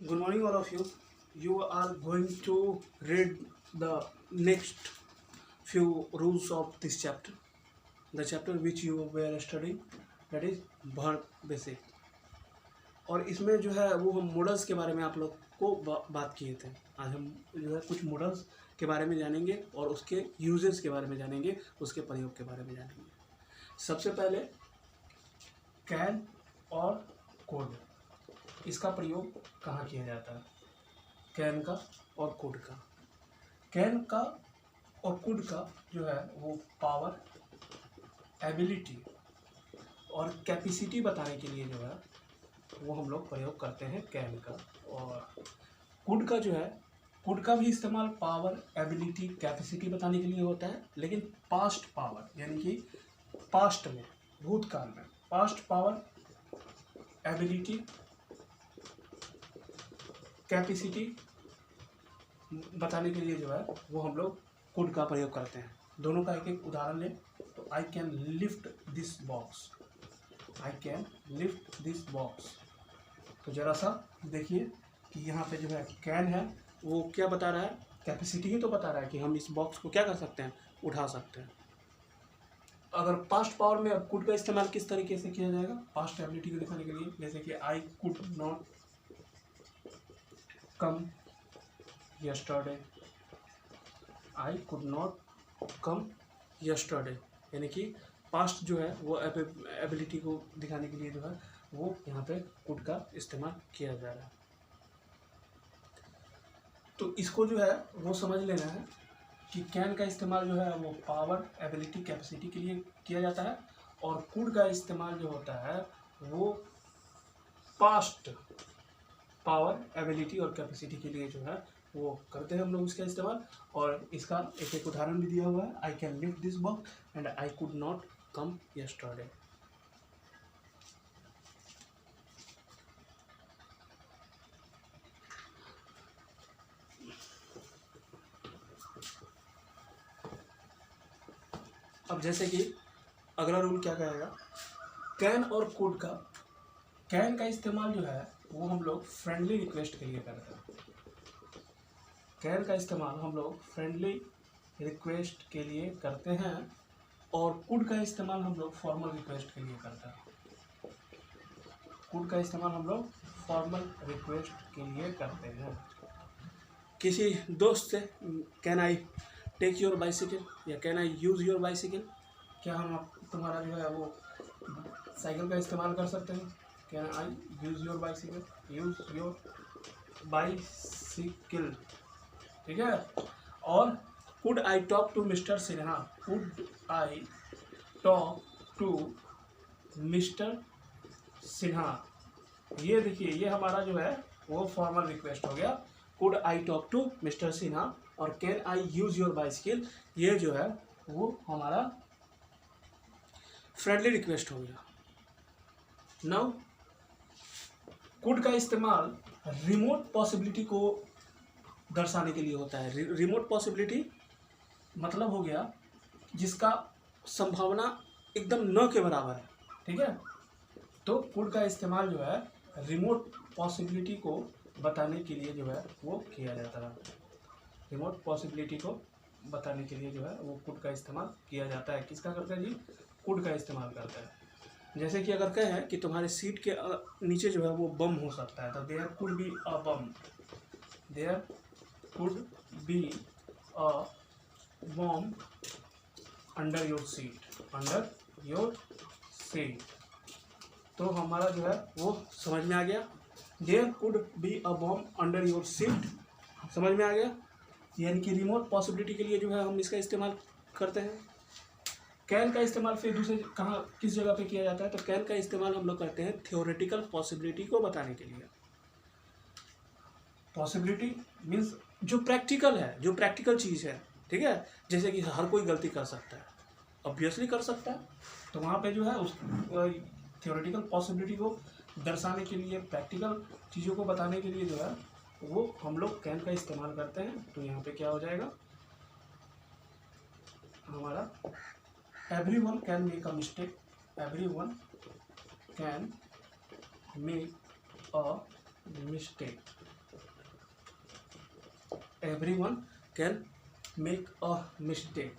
Good morning, all of you. You are going to read the next few rules of this chapter, the chapter which you were studying, that is verb basic. और इसमें जो है वो हम models के बारे में आप लोग को बात किए थे। आज हम जो है कुछ मॉडल्स के बारे में जानेंगे और उसके यूजेस के बारे में जानेंगे, उसके प्रयोग के बारे में जानेंगे। सबसे पहले कैन और कोड, इसका प्रयोग कहाँ किया जाता है? कैन का और कुड का। कैन का और कुड का जो है वो पावर, एबिलिटी और कैपेसिटी बताने के लिए जो है वो हम लोग प्रयोग करते हैं कैन का। और कुड का जो है, कुड का भी इस्तेमाल पावर, एबिलिटी, कैपेसिटी बताने के लिए होता है, लेकिन पास्ट पावर यानी कि पास्ट में, भूतकाल में पास्ट पावर, एबिलिटी, कैपेसिटी बताने के लिए जो है वो हम लोग कुड का प्रयोग करते हैं। दोनों का एक एक उदाहरण लें तो I can lift this box, I can lift this box. तो जरा सा देखिए कि यहाँ पे जो है कैन है वो क्या बता रहा है? कैपेसिटी ही तो बता रहा है कि हम इस बॉक्स को क्या कर सकते हैं, उठा सकते हैं। अगर पास्ट पावर में अब कुड का इस्तेमाल किस तरीके से किया जाएगा पास्ट एबिलिटी को दिखाने के लिए, जैसे कि I could not come yesterday, I could not come yesterday, यानी कि पास्ट जो है वो एबिलिटी को दिखाने के लिए जो है वो यहाँ पे कुड का इस्तेमाल किया जा रहा है। तो इसको जो है वो समझ लेना है कि कैन का इस्तेमाल जो है वो पावर, एबिलिटी, कैपेसिटी के लिए किया जाता है और कुड का इस्तेमाल जो होता है वो पास्ट पावर, एबिलिटी और कैपेसिटी के लिए जो है वो करते हैं हम लोग इसका इस्तेमाल। और इसका एक एक उदाहरण भी दिया हुआ है, I can lift this box and I could not come yesterday. अब जैसे कि अगला रूल क्या कहेगा, कैन और कुड का, कैन का इस्तेमाल जो है वो हम लोग फ्रेंडली रिक्वेस्ट के लिए करते हैं। कैन का इस्तेमाल हम लोग फ्रेंडली रिक्वेस्ट के लिए करते हैं और कुड का इस्तेमाल हम लोग फॉर्मल रिक्वेस्ट के लिए करते हैं। कुड का इस्तेमाल हम लोग फॉर्मल रिक्वेस्ट के लिए करते हैं। किसी दोस्त से can I take your bicycle या can I use your bicycle, क्या हम तुम्हारा जो है वो साइकिल का इस्तेमाल कर सकते हैं? Can I use your bicycle, use your bicycle, ठीक है। और could I talk to mister Sinha, could I talk to mister Sinha, ये देखिए ये हमारा जो है वो फॉर्मल रिक्वेस्ट हो गया, could I talk to mister Sinha. और can I use your bicycle, ये जो है वो हमारा फ्रेंडली रिक्वेस्ट हो गया। नाउ कुड का इस्तेमाल रिमोट पॉसिबिलिटी को दर्शाने के लिए होता है। रिमोट पॉसिबिलिटी मतलब हो गया जिसका संभावना एकदम न के बराबर है, ठीक है। तो कुड का इस्तेमाल जो है रिमोट पॉसिबिलिटी को बताने के लिए जो है वो किया जाता है। रिमोट पॉसिबिलिटी को बताने के लिए जो है वो कुड का इस्तेमाल किया जाता है। किसका करते हैं जी? कुड का इस्तेमाल करता है। जैसे कि अगर कहें कि तुम्हारे सीट के नीचे जो है वो बम हो सकता है, तो there could be a bomb, there could be a bomb under your seat, under your seat। तो हमारा जो है वो समझ में आ गया, there could be a bomb under your seat, समझ में आ गया। यानी कि रिमोट पॉसिबिलिटी के लिए जो है हम इसका इस्तेमाल करते हैं। कैन का इस्तेमाल फिर दूसरे कहाँ किस जगह पे किया जाता है? तो कैन का इस्तेमाल हम लोग करते हैं थियोरेटिकल पॉसिबिलिटी को बताने के लिए। पॉसिबिलिटी मीन्स जो प्रैक्टिकल है, जो प्रैक्टिकल चीज़ है, ठीक है। जैसे कि हर कोई गलती कर सकता है, ऑब्वियसली कर सकता है, तो वहाँ पे जो है उस थियोरेटिकल पॉसिबिलिटी को दर्शाने के लिए, प्रैक्टिकल चीज़ों को बताने के लिए जो है वो हम लोग कैन का इस्तेमाल करते हैं। तो यहाँ पे क्या हो जाएगा हमारा, everyone can make a mistake, everyone can make a mistake, everyone can make a mistake.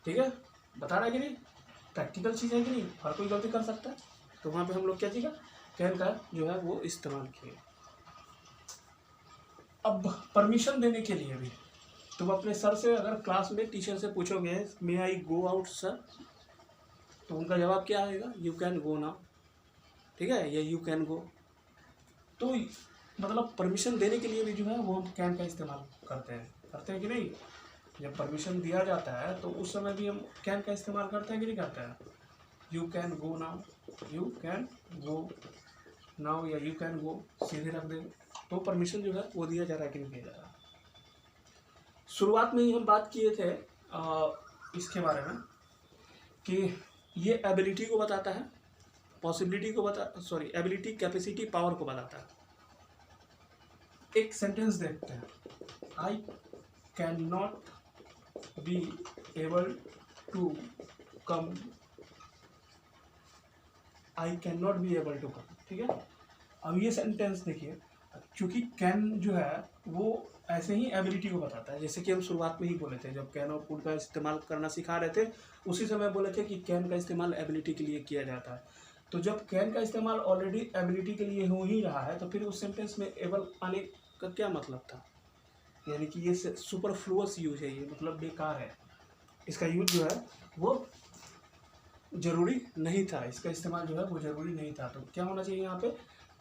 ठीक है, बता रहा है कि नहीं, प्रैक्टिकल चीज़ है कि नहीं, हर कोई गलती कर सकता है। तो वहाँ पे हम लोग क्या चीज़ कैन का जो है वो इस्तेमाल किए। अब परमिशन देने के लिए भी तुम अपने सर से अगर क्लास में टीचर से पूछोगे मे आई गो आउट सर, तो उनका जवाब क्या आएगा, यू कैन गो नाउ। ठीक है, या यू कैन गो। तो मतलब परमिशन देने के लिए भी जो है वो हम कैन का इस्तेमाल करते हैं कि नहीं। जब परमिशन दिया जाता है तो उस समय भी हम कैन का इस्तेमाल करते हैं कि नहीं करते हैं। You can go now, you can go now, या यू कैन गो सीधे रख देंगे। तो परमिशन जो है वो दिया जा रहा है कि नहीं दिया जा रहा है। शुरुआत में ही हम बात किए थे इसके बारे में कि ये एबिलिटी को बताता है, पॉसिबिलिटी को एबिलिटी, कैपेसिटी, पावर को बताता है। एक सेंटेंस देखते हैं, I can not be able to come, I can not be able to come. ठीक है, अब ये सेंटेंस देखिए, क्योंकि कैन जो है वो ऐसे ही एबिलिटी को बताता है, जैसे कि हम शुरुआत में ही बोले थे जब कैन और कुड का इस्तेमाल करना सिखा रहे थे, उसी समय बोले थे कि कैन का इस्तेमाल एबिलिटी के लिए किया जाता है। तो जब कैन का इस्तेमाल ऑलरेडी एबिलिटी के लिए हो ही रहा है तो फिर उस सेंटेंस में एबल आने का क्या मतलब था, यानी कि ये सुपरफ्लुअस यूज है, ये मतलब बेकार है, इसका यूज जो है वो जरूरी नहीं था, इसका इस्तेमाल जो है वो जरूरी नहीं था। तो क्या होना चाहिए यहाँ पे,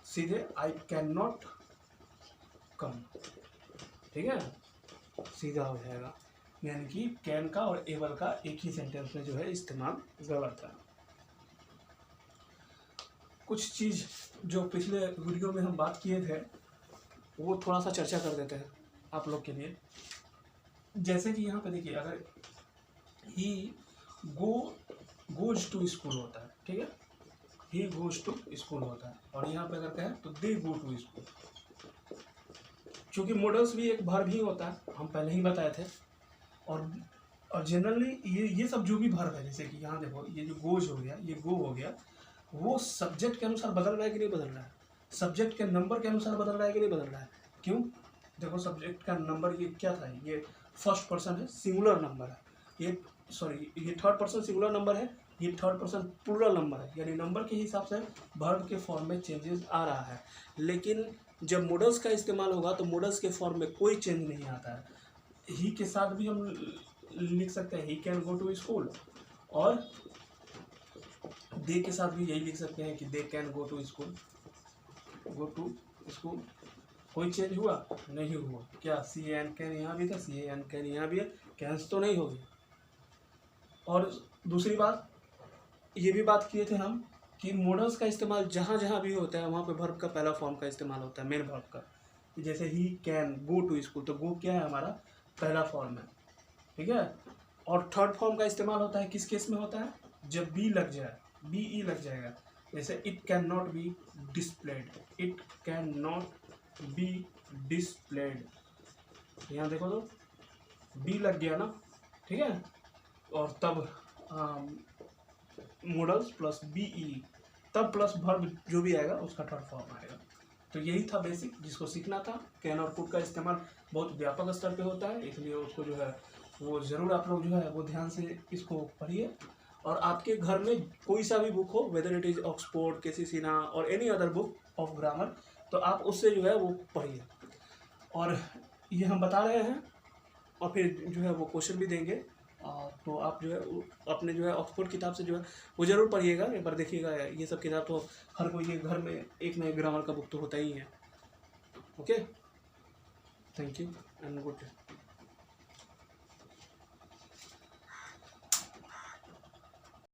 सीधे आई कैन नॉट कम। ठीक है, सीधा हो जाएगा, यानी कि कैन का और एबल का एक ही सेंटेंस में जो है इस्तेमाल गलत है। कुछ चीज़ जो पिछले वीडियो में हम बात किए थे वो थोड़ा सा चर्चा कर देते हैं आप लोग के लिए। जैसे कि यहाँ पे देखिए, अगर ही गोज टू स्कूल होता है, ठीक है, ही गोज टू स्कूल होता है, और यहाँ पे अगर कहें तो दे गो टू स्कूल। क्योंकि मॉडल्स भी एक वर्ब ही होता है, हम पहले ही बताए थे। और जनरली ये सब जो भी वर्ब है, जैसे कि यहाँ देखो ये जो गोज हो गया, ये गो हो गया, वो सब्जेक्ट के अनुसार बदल रहा है कि नहीं बदल रहा है, सब्जेक्ट के नंबर के अनुसार बदल रहा है कि नहीं बदल रहा है। क्यों, देखो सब्जेक्ट का नंबर ये क्या था, ये फर्स्ट पर्सन है, सिंगुलर नंबर है, ये थर्ड पर्सन सिंगुलर नंबर है, ये थर्ड पर्सन प्लूरल नंबर है, यानी नंबर के हिसाब से वर्ब के फॉर्म में चेंजेस आ रहा है। लेकिन जब मॉडल्स का इस्तेमाल होगा तो मॉडल्स के फॉर्म में कोई चेंज नहीं आता है। ही के साथ भी हम लिख सकते हैं he can go to school, और दे के साथ भी यही लिख सकते हैं कि they can go to school, go to school. कोई चेंज हुआ नहीं हुआ, क्या सी एन कैन यहाँ भी था, सी एन कैन यहाँ भी है, कैंस तो नहीं होगी। और दूसरी बात, ये भी बात किए थे हम कि मॉडल्स का इस्तेमाल जहाँ जहाँ भी होता है वहाँ पे वर्ब का पहला फॉर्म का इस्तेमाल होता है, मेन वर्ब का। जैसे he can go to school, तो गो क्या है हमारा पहला फॉर्म है, ठीक है। और थर्ड फॉर्म का इस्तेमाल होता है किस केस में होता है, जब बी लग जाए, बी ई लग जाएगा। जैसे it can not be displayed, it can not be displayed, यहाँ देखो तो बी लग गया ना, ठीक है। और तब मॉडल्स प्लस बी ई, तब प्लस वर्ब जो भी आएगा उसका थर्ड फॉर्म आएगा। तो यही था बेसिक जिसको सीखना था। कैन और कुड का इस्तेमाल बहुत व्यापक स्तर पे होता है, इसलिए उसको जो है वो ज़रूर आप लोग जो है वो ध्यान से इसको पढ़िए। और आपके घर में कोई सा भी बुक हो, वेदर इट इज़ ऑक्सफोर्ड, केसी सिन्हा और any other book of grammar, तो आप उससे जो है वो पढ़िए। और ये हम बता रहे हैं और फिर जो है वो क्वेश्चन भी देंगे, तो आप जो है अपने जो है ऑक्सफोर्ड किताब से जो है वो ज़रूर पढ़िएगा, एक बार देखिएगा। ये सब किताब तो हर कोई के घर में एक ना एक ग्रामर का बुक तो होता ही है। Okay, thank you and good day.